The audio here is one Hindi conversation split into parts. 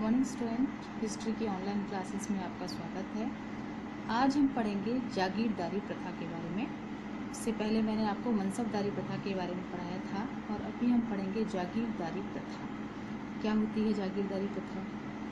मॉर्निंग स्टूडेंट, हिस्ट्री की ऑनलाइन क्लासेस में आपका स्वागत है। आज हम पढ़ेंगे जागीरदारी प्रथा के बारे में। इससे पहले मैंने आपको मनसबदारी प्रथा के बारे में पढ़ाया था और अभी हम पढ़ेंगे जागीरदारी प्रथा। क्या होती है जागीरदारी प्रथा?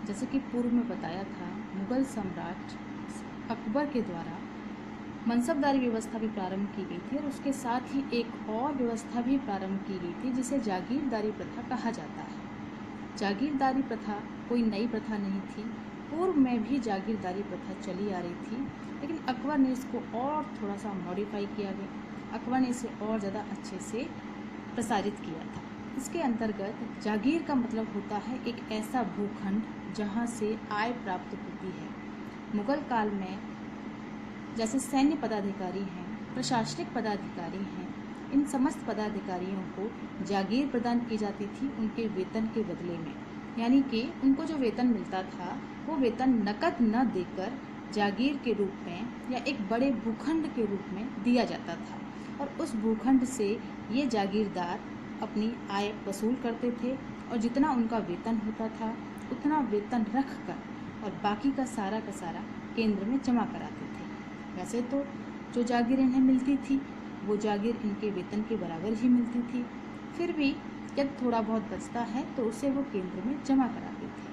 जैसे कि पूर्व में बताया था, मुगल सम्राट अकबर के द्वारा मनसबदारी व्यवस्था भी प्रारंभ की गई थी और उसके साथ ही एक और व्यवस्था भी प्रारंभ की गई थी जिसे जागीरदारी प्रथा कहा जाता है। जागीरदारी प्रथा कोई नई प्रथा नहीं थी, पूर्व में भी जागीरदारी प्रथा चली आ रही थी, लेकिन अकबर ने इसको और थोड़ा सा मॉडिफाई किया गया। अकबर ने इसे और ज़्यादा अच्छे से प्रसारित किया था। इसके अंतर्गत जागीर का मतलब होता है एक ऐसा भूखंड जहाँ से आय प्राप्त होती है। मुगल काल में जैसे सैन्य पदाधिकारी हैं, प्रशासनिक पदाधिकारी हैं, इन समस्त पदाधिकारियों को जागीर प्रदान की जाती थी उनके वेतन के बदले में। यानी कि उनको जो वेतन मिलता था वो वेतन नकद न देकर जागीर के रूप में या एक बड़े भूखंड के रूप में दिया जाता था और उस भूखंड से ये जागीरदार अपनी आय वसूल करते थे और जितना उनका वेतन होता था उतना वेतन रख कर और बाकी का सारा केंद्र में जमा कराते थे। वैसे तो जो जागीर इन्हें मिलती थी वो जागीर इनके वेतन के बराबर ही मिलती थी, फिर भी जब थोड़ा बहुत बचता है तो उसे वो केंद्र में जमा कराते थे।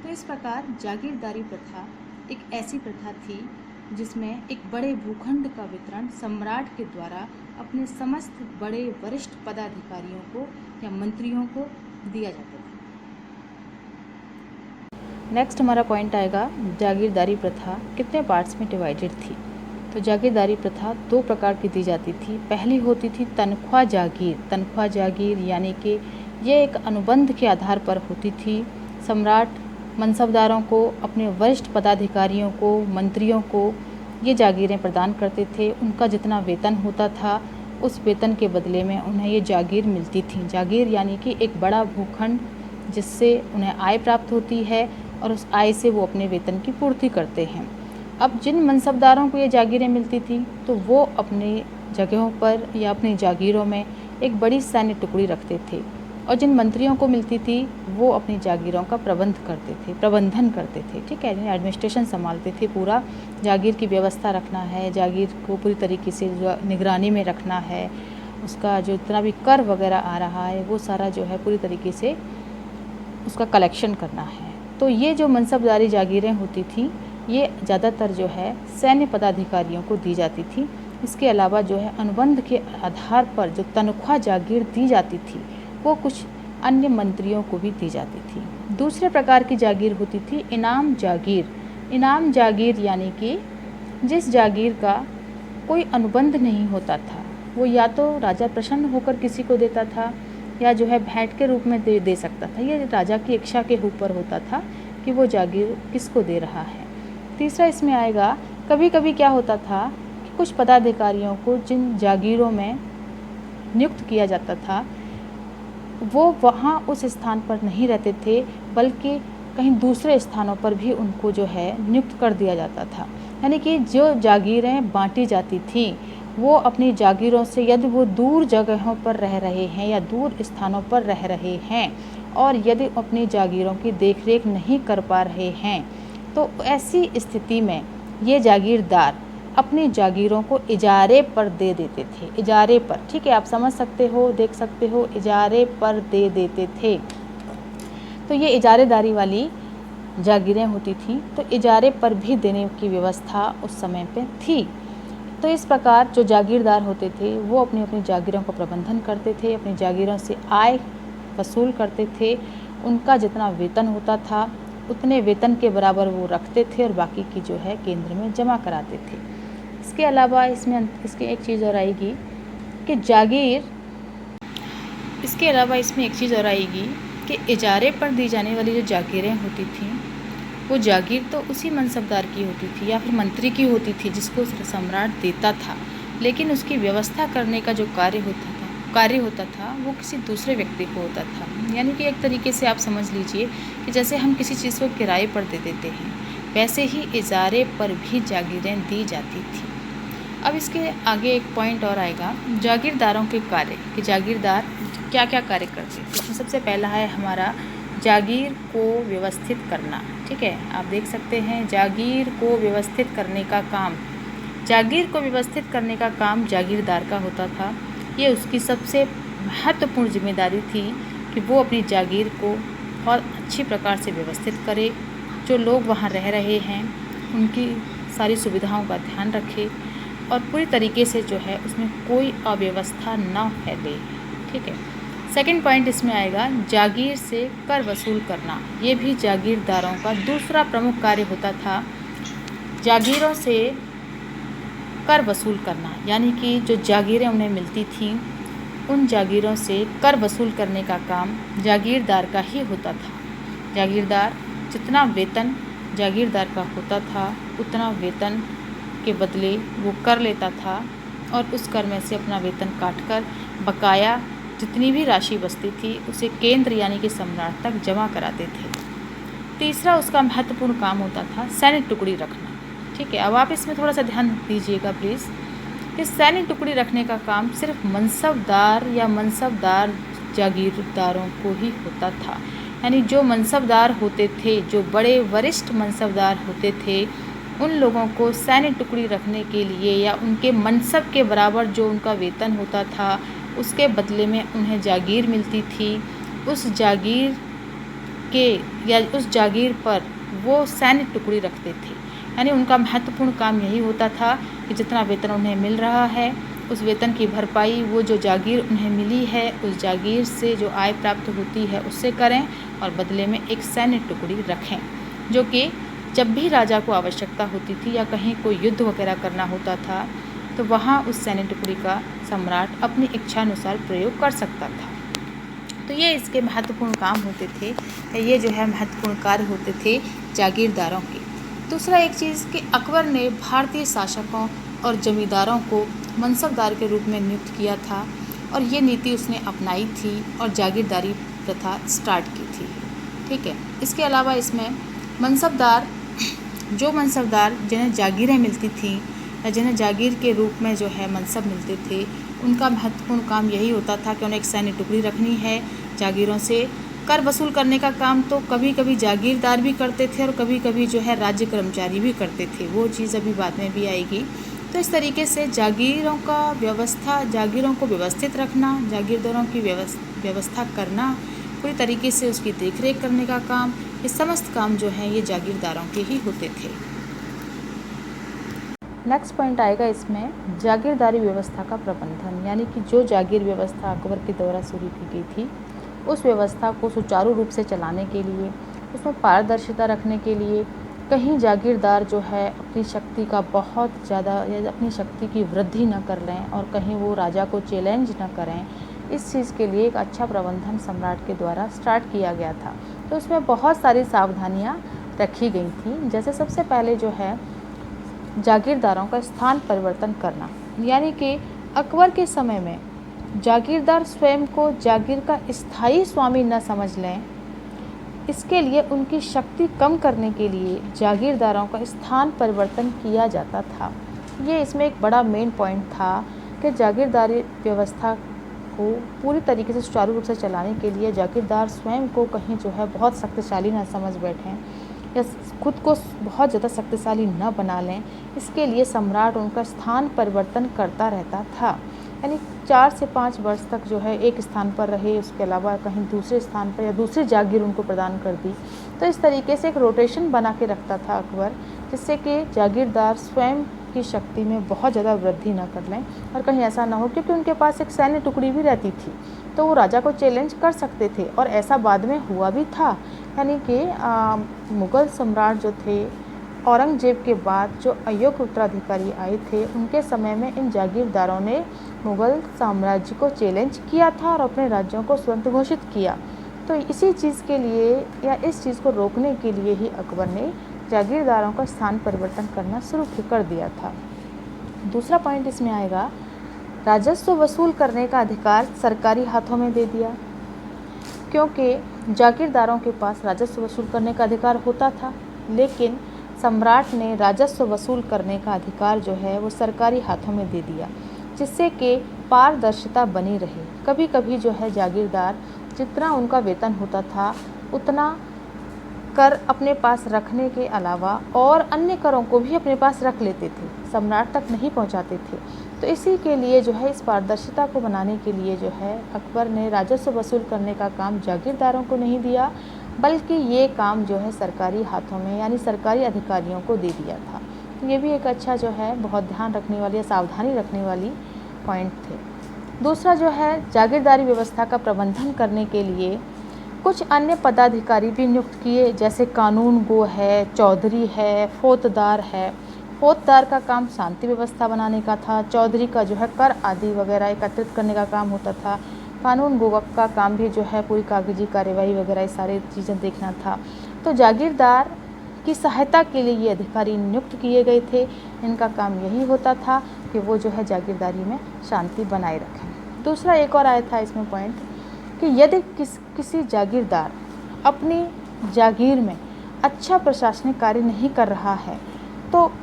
तो इस प्रकार जागीरदारी प्रथा एक ऐसी प्रथा थी जिसमें एक बड़े भूखंड का वितरण सम्राट के द्वारा अपने समस्त बड़े वरिष्ठ पदाधिकारियों को या मंत्रियों को दिया जाता था। नेक्स्ट हमारा पॉइंट आएगा, जागीरदारी प्रथा कितने पार्ट्स में डिवाइडेड थी। तो जागीरदारी प्रथा दो प्रकार की दी जाती थी। पहली होती थी तनख्वाह जागीर। तनख्वाह जागीर यानी कि ये एक अनुबंध के आधार पर होती थी। सम्राट मनसबदारों को, अपने वरिष्ठ पदाधिकारियों को, मंत्रियों को ये जागीरें प्रदान करते थे। उनका जितना वेतन होता था उस वेतन के बदले में उन्हें ये जागीर मिलती थी। जागीर यानी कि एक बड़ा भूखंड जिससे उन्हें आय प्राप्त होती है और उस आय से वो अपने वेतन की पूर्ति करते हैं। अब जिन मनसबदारों को ये जागीरें मिलती थी तो वो अपनी जगहों पर या अपनी जागीरों में एक बड़ी सैन्य टुकड़ी रखते थे और जिन मंत्रियों को मिलती थी वो अपनी जागीरों का प्रबंधन करते थे। ठीक है, एडमिनिस्ट्रेशन संभालते थे। पूरा जागीर की व्यवस्था रखना है, जागीर को पूरी तरीके से निगरानी में रखना है, उसका जो जितना भी कर वगैरह आ रहा है वो सारा जो है पूरी तरीके से उसका कलेक्शन करना है। तो ये जो मनसबदारी जागीरें होती थी ये ज़्यादातर जो है सैन्य पदाधिकारियों को दी जाती थी। इसके अलावा जो है अनुबंध के आधार पर जो तनख्वाह जागीर दी जाती थी वो कुछ अन्य मंत्रियों को भी दी जाती थी। दूसरे प्रकार की जागीर होती थी इनाम जागीर। इनाम जागीर यानी कि जिस जागीर का कोई अनुबंध नहीं होता था, वो या तो राजा प्रसन्न होकर किसी को देता था या जो है भेंट के रूप में दे सकता था। ये राजा की इच्छा के ऊपर होता था कि वो जागीर किसको दे रहा है। तीसरा इसमें आएगा, कभी कभी क्या होता था कि कुछ पदाधिकारियों को जिन जागीरों में नियुक्त किया जाता था वो वहाँ उस स्थान पर नहीं रहते थे बल्कि कहीं दूसरे स्थानों पर भी उनको जो है नियुक्त कर दिया जाता था। यानी कि जो जागीरें बांटी जाती थी वो अपनी जागीरों से यदि वो दूर जगहों पर रह रहे हैं या दूर स्थानों पर रह रहे हैं और यदि अपनी जागीरों की देखरेख नहीं कर पा रहे हैं तो ऐसी स्थिति में ये जागीरदार अपनी जागीरों को इजारे पर दे देते थे। इजारे पर, ठीक है, आप समझ सकते हो, देख सकते हो, इजारे पर दे देते थे। तो ये इजारेदारी वाली जागीरें होती थी, तो इजारे पर भी देने की व्यवस्था उस समय पे थी। तो इस प्रकार जो जागीरदार होते थे वो अपनी अपनी जागीरों का प्रबंधन करते थे, अपनी जागीरों से आय वसूल करते थे। उनका जितना वेतन होता था उतने वेतन के बराबर वो रखते थे और बाकी की जो है केंद्र में जमा कराते थे। इसके अलावा इसमें एक चीज़ और आएगी कि कि इजारे पर दी जाने वाली जो जागीरें होती थी वो जागीर तो उसी मनसबदार की होती थी या फिर मंत्री की होती थी जिसको सम्राट देता था, लेकिन उसकी व्यवस्था करने का जो कार्य होता था वो किसी दूसरे व्यक्ति को होता था। यानी कि एक तरीके से आप समझ लीजिए कि जैसे हम किसी चीज़ को किराए पर दे देते हैं वैसे ही इजारे पर भी जागीरें दी जाती थी। अब इसके आगे एक पॉइंट और आएगा, जागीरदारों के कार्य कि जागीरदार क्या क्या कार्य करते थे। इसमें सबसे पहला है हमारा जागीर को व्यवस्थित करना। ठीक है, आप देख सकते हैं जागीर को व्यवस्थित करने का काम, जागीर को व्यवस्थित करने का काम जागीरदार का होता था। ये उसकी सबसे महत्वपूर्ण जिम्मेदारी थी कि वो अपनी जागीर को बहुत अच्छी प्रकार से व्यवस्थित करे, जो लोग वहाँ रह रहे हैं उनकी सारी सुविधाओं का ध्यान रखे और पूरी तरीके से जो है उसमें कोई अव्यवस्था न फैले। ठीक है, सेकंड पॉइंट इसमें आएगा जागीर से कर वसूल करना। ये भी जागीरदारों का दूसरा प्रमुख कार्य होता था, जागीरों से कर वसूल करना, यानी कि जो जागीरें उन्हें मिलती थीं उन जागीरों से कर वसूल करने का काम जागीरदार का ही होता था। जागीरदार जितना वेतन जागीरदार का होता था उतना वेतन के बदले वो कर लेता था और उस कर में से अपना वेतन काटकर बकाया जितनी भी राशि बचती थी उसे केंद्र यानी कि सम्राट तक जमा कराते थे। तीसरा उसका महत्वपूर्ण काम होता था सैनिक टुकड़ी रखना। ठीक है, अब आप इसमें थोड़ा सा ध्यान दीजिएगा प्लीज़। इस सैनिक टुकड़ी रखने का काम सिर्फ मनसबदार या मनसबदार जागीरदारों को ही होता था, यानी जो मनसबदार होते थे, जो बड़े वरिष्ठ मनसबदार होते थे, उन लोगों को सैनिक टुकड़ी रखने के लिए या उनके मनसब के बराबर जो उनका वेतन होता था उसके बदले में उन्हें जागीर मिलती थी। उस जागीर के या उस जागीर पर वो सैनिक टुकड़ी रखते थे, यानी उनका महत्वपूर्ण काम यही होता था कि जितना वेतन उन्हें मिल रहा है उस वेतन की भरपाई वो जो जागीर उन्हें मिली है उस जागीर से जो आय प्राप्त होती है उससे करें और बदले में एक सैनिक टुकड़ी रखें, जो कि जब भी राजा को आवश्यकता होती थी या कहीं कोई युद्ध वगैरह करना होता था तो वहाँ उस सैनिक टुकड़ी का सम्राट अपनी इच्छानुसार प्रयोग कर सकता था। तो ये इसके महत्वपूर्ण काम होते थे, ये जो है महत्वपूर्ण कार्य होते थे जागीरदारों के। दूसरा एक चीज़ कि अकबर ने भारतीय शासकों और जमींदारों को मनसबदार के रूप में नियुक्त किया था और ये नीति उसने अपनाई थी और जागीरदारी प्रथा स्टार्ट की थी। ठीक है, इसके अलावा इसमें मनसबदार जिन्हें जागीरें मिलती थीं या जिन्हें जागीर के रूप में जो है मनसब मिलते थे उनका महत्वपूर्ण काम यही होता था कि उन्हें एक सैनिक टुकड़ी रखनी है। जागीरों से कर वसूल करने का काम तो कभी कभी जागीरदार भी करते थे और कभी कभी जो है राज्य कर्मचारी भी करते थे, वो चीज़ अभी बाद में भी आएगी। तो इस तरीके से जागीरों को व्यवस्थित रखना, जागीरदारों की व्यवस्था करना, पूरी तरीके से उसकी देखरेख करने का काम, ये समस्त काम जो है ये जागीरदारों के ही होते थे। नेक्स्ट पॉइंट आएगा इसमें जागीरदारी व्यवस्था का प्रबंधन, यानी कि जो जागीर व्यवस्था अकबर के द्वारा शुरू की गई थी उस व्यवस्था को सुचारू रूप से चलाने के लिए, उसमें पारदर्शिता रखने के लिए, कहीं जागीरदार जो है अपनी शक्ति का बहुत ज़्यादा या अपनी शक्ति की वृद्धि न कर लें और कहीं वो राजा को चैलेंज न करें, इस चीज़ के लिए एक अच्छा प्रबंधन सम्राट के द्वारा स्टार्ट किया गया था। तो उसमें बहुत सारी सावधानियाँ रखी गई थी। जैसे सबसे पहले जो है जागीरदारों का स्थान परिवर्तन करना, यानी कि अकबर के समय में जागीरदार स्वयं को जागीर का स्थायी स्वामी न समझ लें, इसके लिए उनकी शक्ति कम करने के लिए जागीरदारों का स्थान परिवर्तन किया जाता था। ये इसमें एक बड़ा मेन पॉइंट था कि जागीरदारी व्यवस्था को पूरी तरीके से सुचारू रूप से चलाने के लिए जागीरदार स्वयं को कहीं जो है बहुत शक्तिशाली न समझ बैठें या खुद को बहुत ज़्यादा शक्तिशाली न बना लें, इसके लिए सम्राट उनका स्थान परिवर्तन करता रहता था। यानी 4 से 5 वर्ष तक जो है एक स्थान पर रहे, उसके अलावा कहीं दूसरे स्थान पर या दूसरी जागीर उनको प्रदान कर दी। तो इस तरीके से एक रोटेशन बना के रखता था अकबर, जिससे कि जागीरदार स्वयं की शक्ति में बहुत ज़्यादा वृद्धि न कर लें और कहीं ऐसा ना हो, क्योंकि उनके पास एक सैन्य टुकड़ी भी रहती थी तो वो राजा को चैलेंज कर सकते थे और ऐसा बाद में हुआ भी था। यानी कि मुग़ल सम्राट जो थे औरंगजेब के बाद जो अयोग्य उत्तराधिकारी आए थे उनके समय में इन जागीरदारों ने मुग़ल साम्राज्य को चैलेंज किया था और अपने राज्यों को स्वतंत्र घोषित किया। तो इसी चीज़ के लिए या इस चीज़ को रोकने के लिए ही अकबर ने जागीरदारों का स्थान परिवर्तन करना शुरू कर दिया था। दूसरा पॉइंट इसमें आएगा राजस्व वसूल करने का अधिकार सरकारी हाथों में दे दिया, क्योंकि जागीरदारों के पास राजस्व वसूल करने का अधिकार होता था, लेकिन सम्राट ने राजस्व वसूल करने का अधिकार जो है वो सरकारी हाथों में दे दिया, जिससे कि पारदर्शिता बनी रहे। कभी कभी जो है जागीरदार जितना उनका वेतन होता था उतना कर अपने पास रखने के अलावा और अन्य करों को भी अपने पास रख लेते थे, सम्राट तक नहीं पहुंचाते थे। तो इसी के लिए जो है इस पारदर्शिता को बनाने के लिए जो है अकबर ने राजस्व वसूल करने का काम जागीरदारों को नहीं दिया, बल्कि ये काम जो है सरकारी हाथों में यानी सरकारी अधिकारियों को दे दिया था। तो ये भी एक अच्छा जो है बहुत ध्यान रखने वाली या सावधानी रखने वाली पॉइंट थे। दूसरा जो है जागीरदारी व्यवस्था का प्रबंधन करने के लिए कुछ अन्य पदाधिकारी भी नियुक्त किए, जैसे कानून गो है, चौधरी है, फौजदार है। फौजदार का काम शांति व्यवस्था बनाने का था, चौधरी का जो है कर आदि वगैरह एकत्रित करने का काम होता था, कानून गो का काम भी जो है पूरी कागजी कार्यवाही वगैरह ये सारी चीज़ें देखना था। तो जागीरदार की सहायता के लिए ये अधिकारी नियुक्त किए गए थे। इनका काम यही होता था कि वो जो है जागीरदारी में शांति बनाए रखें। दूसरा एक और आया था इसमें पॉइंट कि यदि किसी जागीरदार अपनी जागीर में अच्छा प्रशासनिक कार्य नहीं कर रहा है, तो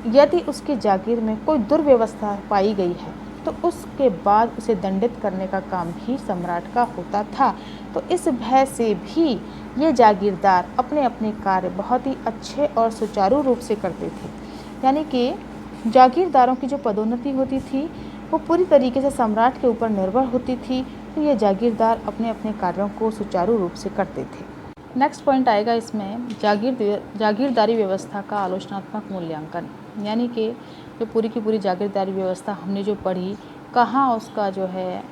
यदि उसकी जागीर में कोई दुर्व्यवस्था पाई गई है तो उसके बाद उसे दंडित करने का काम भी सम्राट का होता था। तो इस भय से भी ये जागीरदार अपने अपने कार्य बहुत ही अच्छे और सुचारू रूप से करते थे। यानी कि जागीरदारों की जो पदोन्नति होती थी वो पूरी तरीके से सम्राट के ऊपर निर्भर होती थी। तो ये जागीरदार अपने अपने कार्यों को सुचारू रूप से करते थे। नेक्स्ट पॉइंट आएगा इसमें जागीरदारी व्यवस्था का आलोचनात्मक मूल्यांकन, यानी कि जो पूरी की पूरी जागीरदारी व्यवस्था हमने जो पढ़ी, कहाँ उसका जो है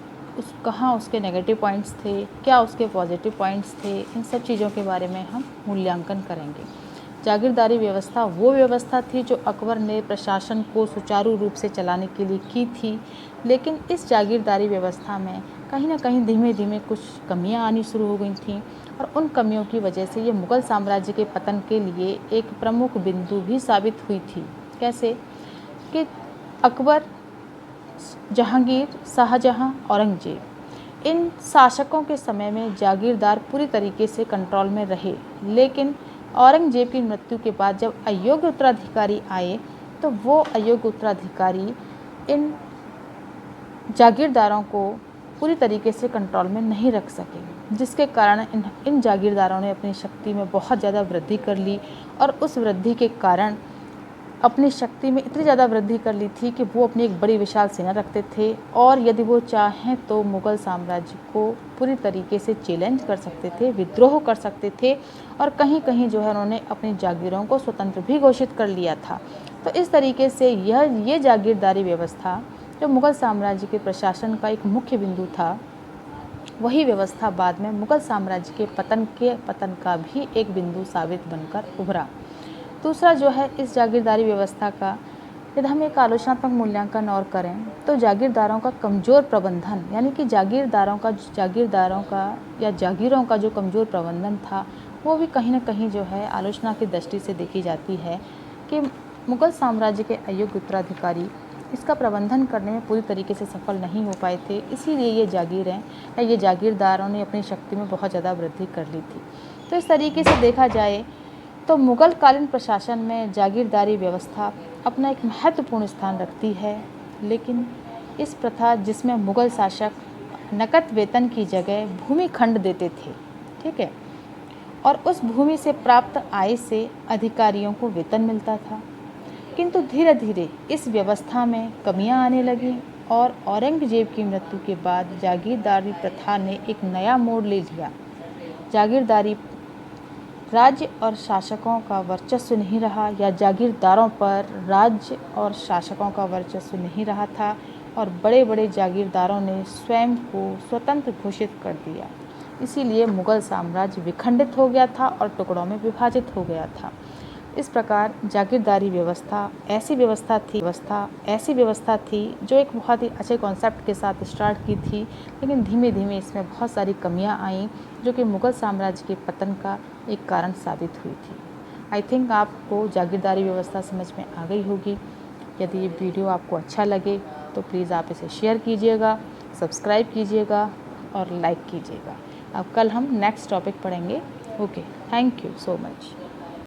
कहाँ उसके नेगेटिव पॉइंट्स थे, क्या उसके पॉजिटिव पॉइंट्स थे, इन सब चीज़ों के बारे में हम मूल्यांकन करेंगे। जागीरदारी व्यवस्था वो व्यवस्था थी जो अकबर ने प्रशासन को सुचारू रूप से चलाने के लिए की थी, लेकिन इस जागीरदारी व्यवस्था में कहीं ना कहीं धीमे धीमे कुछ कमियां आनी शुरू हो गई थीं और उन कमियों की वजह से ये मुग़ल साम्राज्य के पतन के लिए एक प्रमुख बिंदु भी साबित हुई थी। कैसे कि अकबर, जहांगीर, शाहजहां, औरंगजेब इन शासकों के समय में जागीरदार पूरी तरीके से कंट्रोल में रहे, लेकिन औरंगजेब की मृत्यु के बाद जब अयोग्य उत्तराधिकारी आए तो वो अयोग्य उत्तराधिकारी इन जागीरदारों को पूरी तरीके से कंट्रोल में नहीं रख सके, जिसके कारण इन जागीरदारों ने अपनी शक्ति में बहुत ज़्यादा वृद्धि कर ली और उस वृद्धि के कारण अपनी शक्ति में इतनी ज़्यादा वृद्धि कर ली थी कि वो अपनी एक बड़ी विशाल सेना रखते थे और यदि वो चाहें तो मुग़ल साम्राज्य को पूरी तरीके से चैलेंज कर सकते थे, विद्रोह कर सकते थे और कहीं कहीं जो है उन्होंने अपनी जागीरों को स्वतंत्र भी घोषित कर लिया था। तो इस तरीके से ये जागीरदारी व्यवस्था जो मुग़ल साम्राज्य के प्रशासन का एक मुख्य बिंदु था, वही व्यवस्था बाद में मुग़ल साम्राज्य के पतन का भी एक बिंदु साबित बनकर उभरा। दूसरा जो है इस जागीरदारी व्यवस्था का यदि हम एक आलोचनात्मक मूल्यांकन और करें तो जागीरदारों का कमज़ोर प्रबंधन, यानी कि जागीरों का या जागीरों का जो कमज़ोर प्रबंधन था वो भी कहीं ना कहीं जो है आलोचना की दृष्टि से देखी जाती है कि मुग़ल साम्राज्य के अयोग्य उत्तराधिकारी इसका प्रबंधन करने में पूरी तरीके से सफल नहीं हो पाए थे। इसीलिए ये जागीरें या ये जागीरदारों ने अपनी शक्ति में बहुत ज़्यादा वृद्धि कर ली थी। तो इस तरीके से देखा जाए तो मुग़ल कालीन प्रशासन में जागीरदारी व्यवस्था अपना एक महत्वपूर्ण स्थान रखती है, लेकिन इस प्रथा जिसमें मुग़ल शासक नकद वेतन की जगह भूमि खंड देते थे, ठीक है, और उस भूमि से प्राप्त आय से अधिकारियों को वेतन मिलता था। किंतु धीरे धीरे इस व्यवस्था में कमियां आने लगीं और औरंगजेब की मृत्यु के बाद जागीरदारी प्रथा ने एक नया मोड़ ले लिया। जागीरदारी राज्य और शासकों का वर्चस्व नहीं रहा या जागीरदारों पर राज्य और शासकों का वर्चस्व नहीं रहा था और बड़े बड़े जागीरदारों ने स्वयं को स्वतंत्र घोषित कर दिया। इसीलिए मुग़ल साम्राज्य विखंडित हो गया था और टुकड़ों में विभाजित हो गया था। इस प्रकार जागीरदारी व्यवस्था ऐसी व्यवस्था थी जो एक बहुत ही अच्छे कॉन्सेप्ट के साथ स्टार्ट की थी, लेकिन धीमे धीमे इसमें बहुत सारी कमियां आईं जो कि मुग़ल साम्राज्य के पतन का एक कारण साबित हुई थी। आई थिंक आपको जागीरदारी व्यवस्था समझ में आ गई होगी। यदि ये वीडियो आपको अच्छा लगे तो प्लीज़ आप इसे शेयर कीजिएगा, सब्सक्राइब कीजिएगा और लाइक कीजिएगा। अब कल हम नेक्स्ट टॉपिक पढ़ेंगे। Okay, thank you so much.